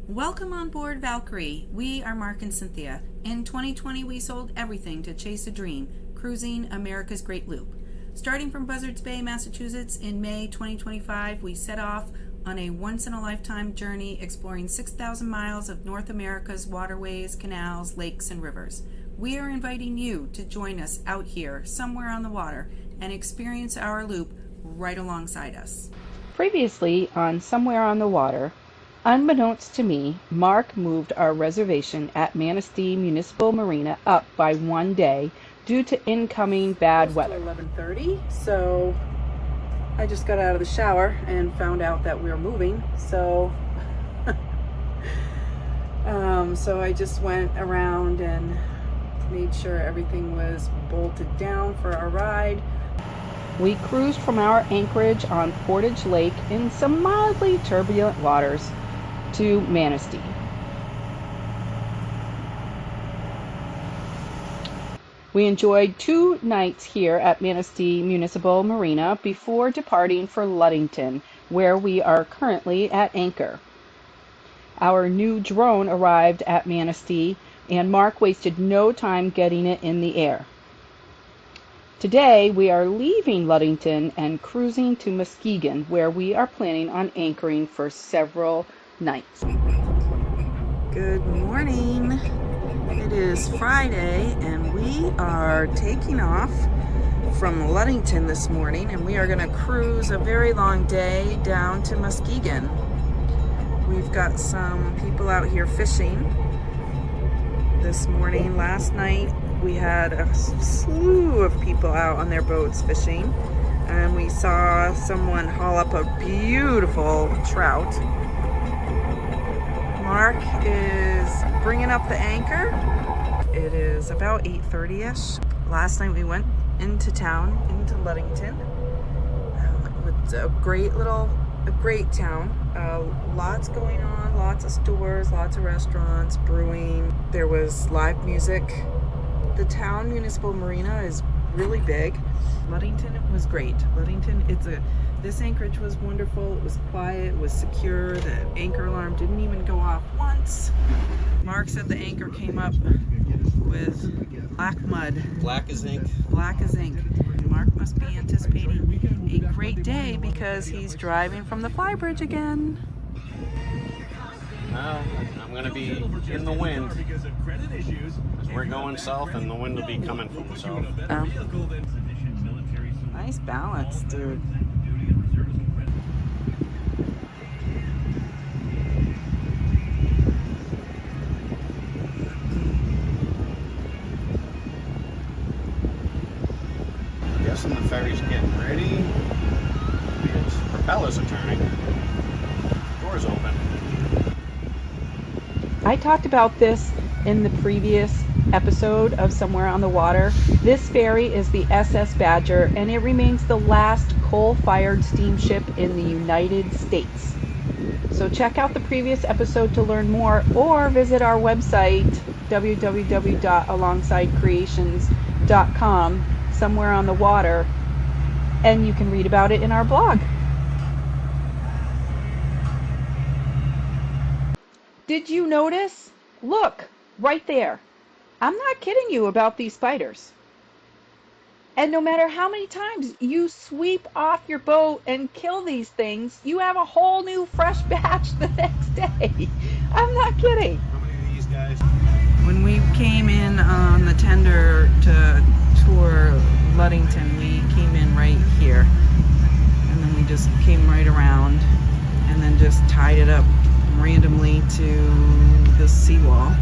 Welcome on board Valkyrie. We are Mark and Cynthia. In 2020, we sold everything to chase a dream, cruising America's Great Loop. Starting from Buzzards Bay, Massachusetts in May 2025, we set off on a once-in-a-lifetime journey exploring 6,000 miles of North America's waterways, canals, lakes, and rivers. We are inviting you to join us out here, somewhere on the water, and experience our loop right alongside us. Previously on Somewhere on the Water, unbeknownst to me, Mark moved our reservation at Manistee Municipal Marina up by 1 day due to incoming bad weather. 11:30, so I just got out of the shower and found out that we were moving. So I just went around and made sure everything was bolted down for our ride. We cruised from our anchorage on Portage Lake in some mildly turbulent waters to Manistee. We enjoyed 2 nights here at Manistee Municipal Marina before departing for Ludington, where we are currently at anchor. Our new drone arrived at Manistee, and Mark wasted no time getting it in the air. Today we are leaving Ludington and cruising to Muskegon, where we are planning on anchoring for several nights. Good morning. It is Friday and we are taking off from Ludington this morning, and we are going to cruise a very long day down to Muskegon. We've got some people out here fishing this morning. Last night we had a slew of people out on their boats fishing, and we saw someone haul up a beautiful trout. Mark is bringing up the anchor. It is about 8:30ish. Last night we went into town, into Ludington. It's a great town. Lots going on, lots of stores, lots of restaurants, brewing. There was live music. The town municipal marina is really big. Ludington was great. This anchorage was wonderful. It was quiet, it was secure. The anchor alarm didn't even go off once. Mark said the anchor came up with black mud. Black as ink. Black as ink. Mark must be anticipating a great day because he's driving from the flybridge again. I'm going to be in the wind. We're going south and the wind will be coming from the south. Oh. Nice balance, dude. Guessing the ferry's getting ready. Its propellers are turning. Doors open. I talked about this in the previous episode of Somewhere on the Water. This ferry is the SS Badger, and it remains the last coal-fired steamship in the United States. So check out the previous episode to learn more, or visit our website, www.alongsidecreations.com, Somewhere on the Water, and you can read about it in our blog. Did you notice? Look, right there. I'm not kidding you about these spiders. And no matter how many times you sweep off your boat and kill these things, you have a whole new fresh batch the next day. I'm not kidding. How many of these guys? When we came in on the tender to tour Ludington, we came in right here. And then we just came right around and then just tied it up randomly to the seawall.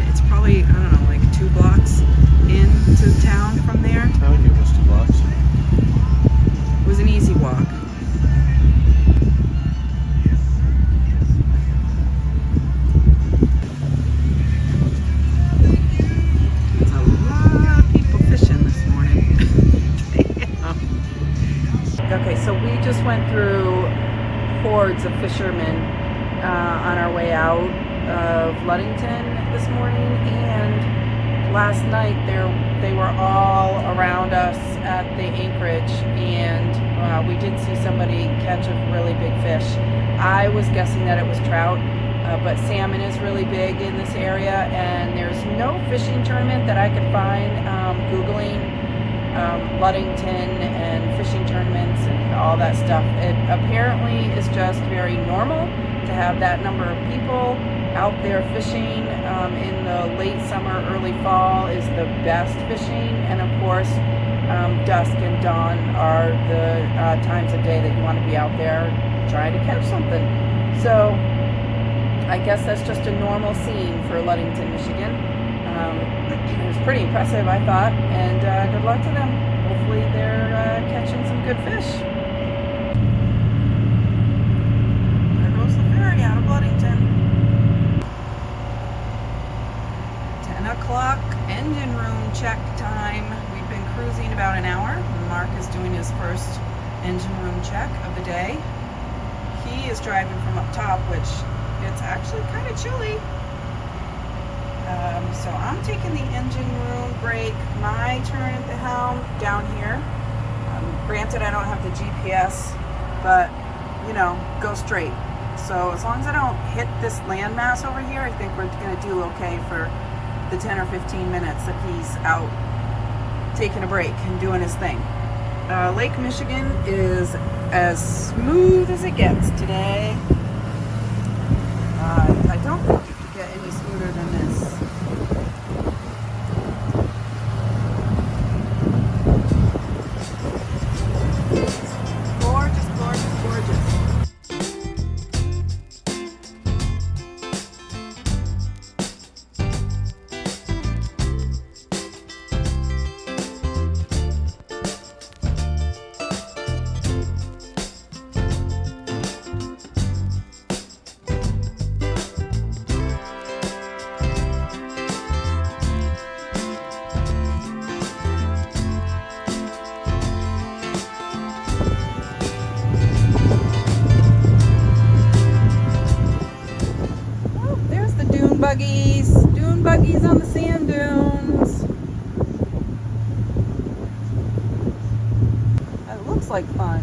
It's probably, I don't know, like 2 blocks into town from there. I think it was 2 blocks. It was an easy walk. There's a lot of people fishing this morning. Okay, so we just went through hordes of fishermen on our way out of Ludington this morning, and last night they were all around us at the anchorage, and we did see somebody catch a really big fish. I was guessing that it was trout, but salmon is really big in this area, and there's no fishing tournament that I could find Googling Ludington and fishing tournaments and all that stuff. It apparently is just very normal to have that number of people out there fishing. In the late summer, early fall is the best fishing, and of course dusk and dawn are the times of day that you want to be out there trying to catch something. So I guess that's just a normal scene for Ludington, Michigan. It was pretty impressive, I thought, and good luck to them. Hopefully they're catching some good fish. There goes the ferry out of Ludington. 10 o'clock engine room check time. We've been cruising about an hour. Mark is doing his first engine room check of the day. He is driving from up top, which it's actually kind of chilly. So I'm taking the engine room break, my turn at the helm down here. Granted, I don't have the GPS, but you know, go straight. So as long as I don't hit this landmass over here, I think we're going to do okay for the 10 or 15 minutes that he's out taking a break and doing his thing. Lake Michigan is as smooth as it gets today. I don't think you can get any smoother than this. Gorgeous, gorgeous, gorgeous. Dune buggies on the sand dunes. That looks like fun.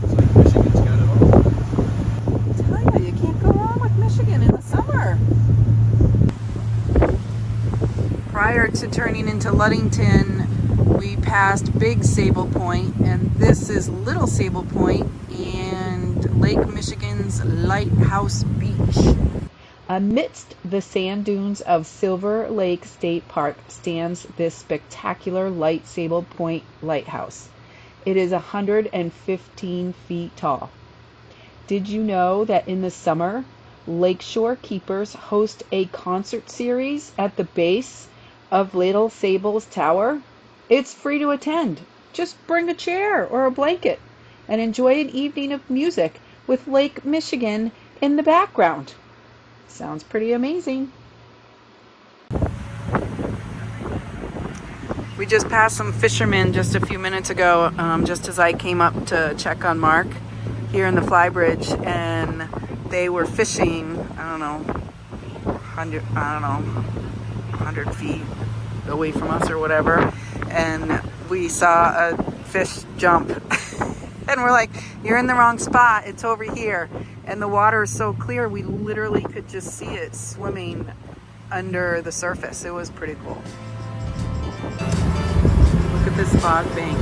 It's like Michigan's got it all. I tell you can't go wrong with Michigan in the summer. Prior to turning into Ludington, we passed Big Sable Point, and this is Little Sable Point and Lake Michigan's Lighthouse Beach. Amidst the sand dunes of Silver Lake State Park stands this spectacular Light Sable Point lighthouse. It is 115 feet tall. Did you know that in the summer, Lakeshore Keepers host a concert series at the base of Little Sable's tower? It's free to attend. Just bring a chair or a blanket and enjoy an evening of music with Lake Michigan in the background. Sounds pretty amazing. We just passed some fishermen just a few minutes ago, just as I came up to check on Mark here in the flybridge, and they were fishing, 100 feet away from us or whatever, and we saw a fish jump. And we're like, you're in the wrong spot, it's over here. And the water is so clear, we literally could just see it swimming under the surface. It was pretty cool. Look at this fog bank.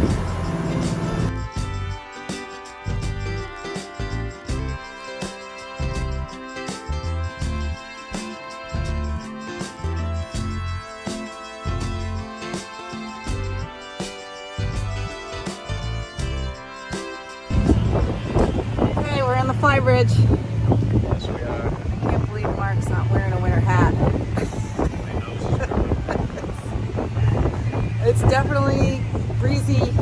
Flybridge. Yes, we are. I can't believe Mark's not wearing a winter hat. It's definitely breezy,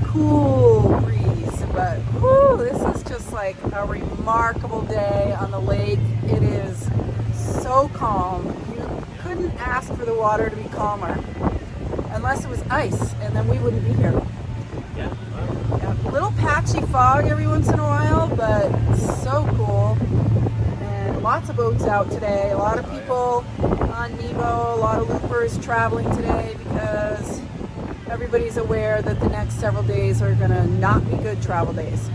cool breeze, but whew, this is just like a remarkable day on the lake. It is so calm. You couldn't ask for the water to be calmer, unless it was ice, and then we wouldn't be here. Yeah. A little patchy fog every once in a while, but so cool. And lots of boats out today. A lot of people on Nebo, a lot of loopers traveling today because everybody's aware that the next several days are going to not be good travel days.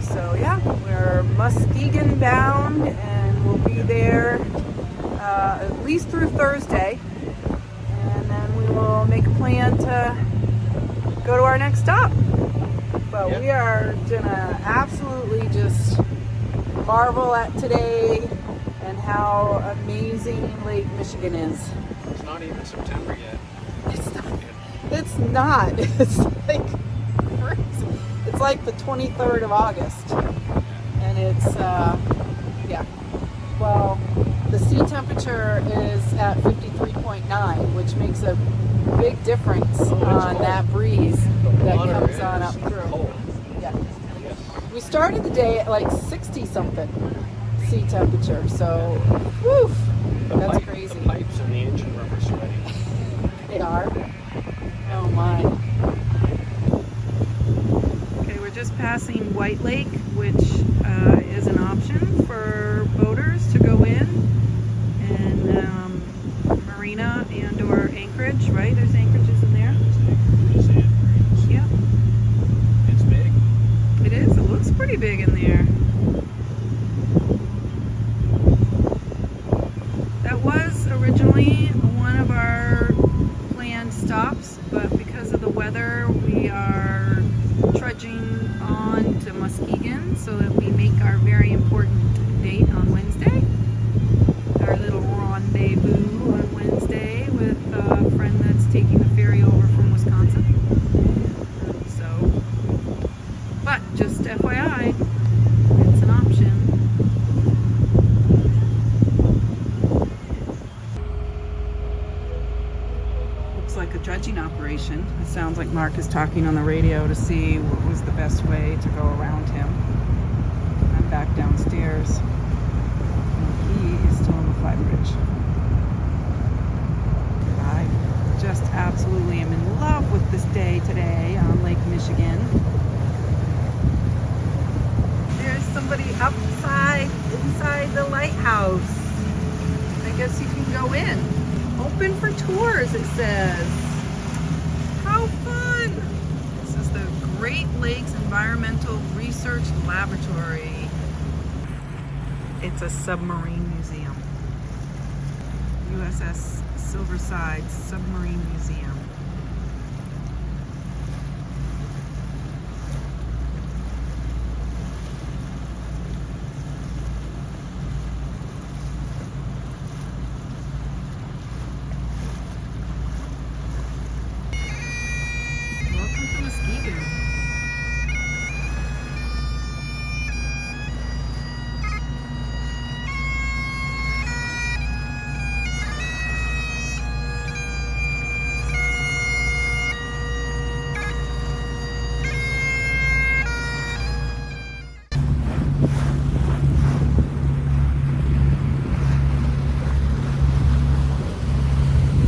So yeah, we're Muskegon bound, and we'll be there at least through Thursday, and then we will make a plan to go to our next stop. But Yep. we are gonna absolutely just marvel at today and how amazing Lake Michigan is. It's not even September yet. It's not. It's not. It's like crazy. It's like the 23rd of August, and it's yeah. Well, the sea temperature is at 53.9, which makes a big difference on that breeze that comes on up through. Cold. Yeah. Yes. We started the day at like 60 something sea temperature, so woof, that's crazy. The pipes and the engine room are sweaty. They are. Oh my. Okay, we're just passing White Lake, which is an option for boaters to go in, and Marina and or Anchorage, right? There's anchorages in there. Yeah, It's big. it is. It looks pretty big in there. That was originally one of our planned stops, but because of the weather, we are trudging on to Muskegon so that we make our very important date on Wednesday. Our little rendezvous on Wednesday with a friend that's taking the ferry over from Wisconsin. So, but just FYI, it's an option. Looks like a dredging operation. It sounds like Mark is talking on the radio to see what was the best way to go around him. I'm back downstairs. And he is still on the fly bridge. I just absolutely am in love with this day today on Lake Michigan. There's somebody inside the lighthouse. I guess you can go in. Open for tours, it says. How fun! This is the Great Lakes Environmental Research Laboratory. It's a submarine museum. USS Silverside Submarine Museum. Welcome to Muskegon.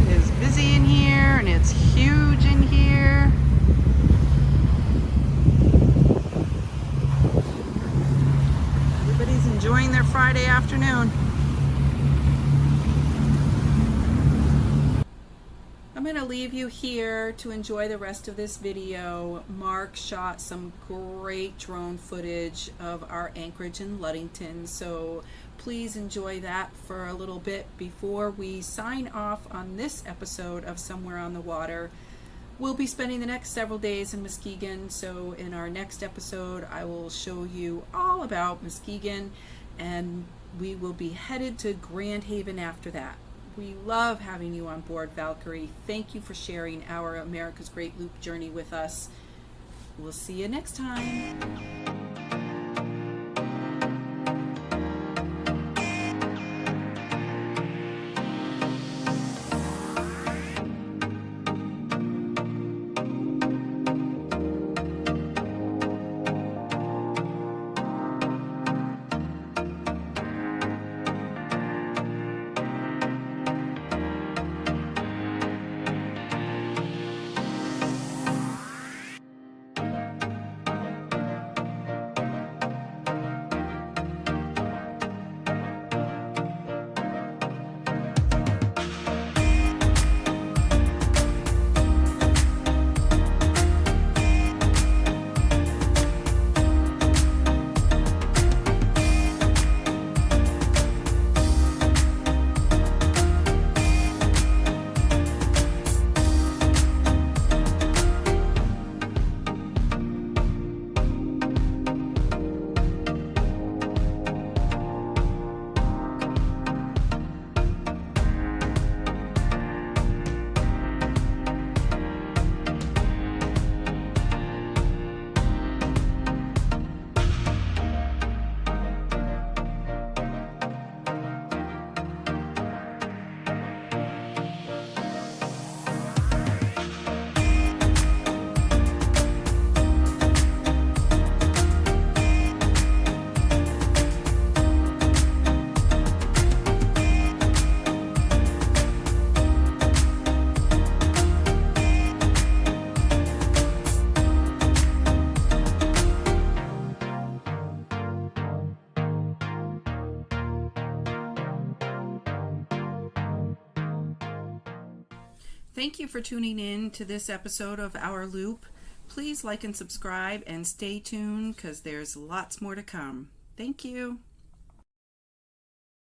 It is busy in here and it's huge in here. Everybody's enjoying their Friday afternoon. I'm going to leave you here to enjoy the rest of this video. Mark shot some great drone footage of our anchorage in Ludington, so please enjoy that for a little bit before we sign off on this episode of Somewhere on the Water. We'll be spending the next several days in Muskegon, so in our next episode I will show you all about Muskegon, and we will be headed to Grand Haven after that. We love having you on board, Valkyrie. Thank you for sharing our America's Great Loop journey with us. We'll see you next time. Thank you for tuning in to this episode of Our Loop. Please like and subscribe and stay tuned because there's lots more to come. Thank you.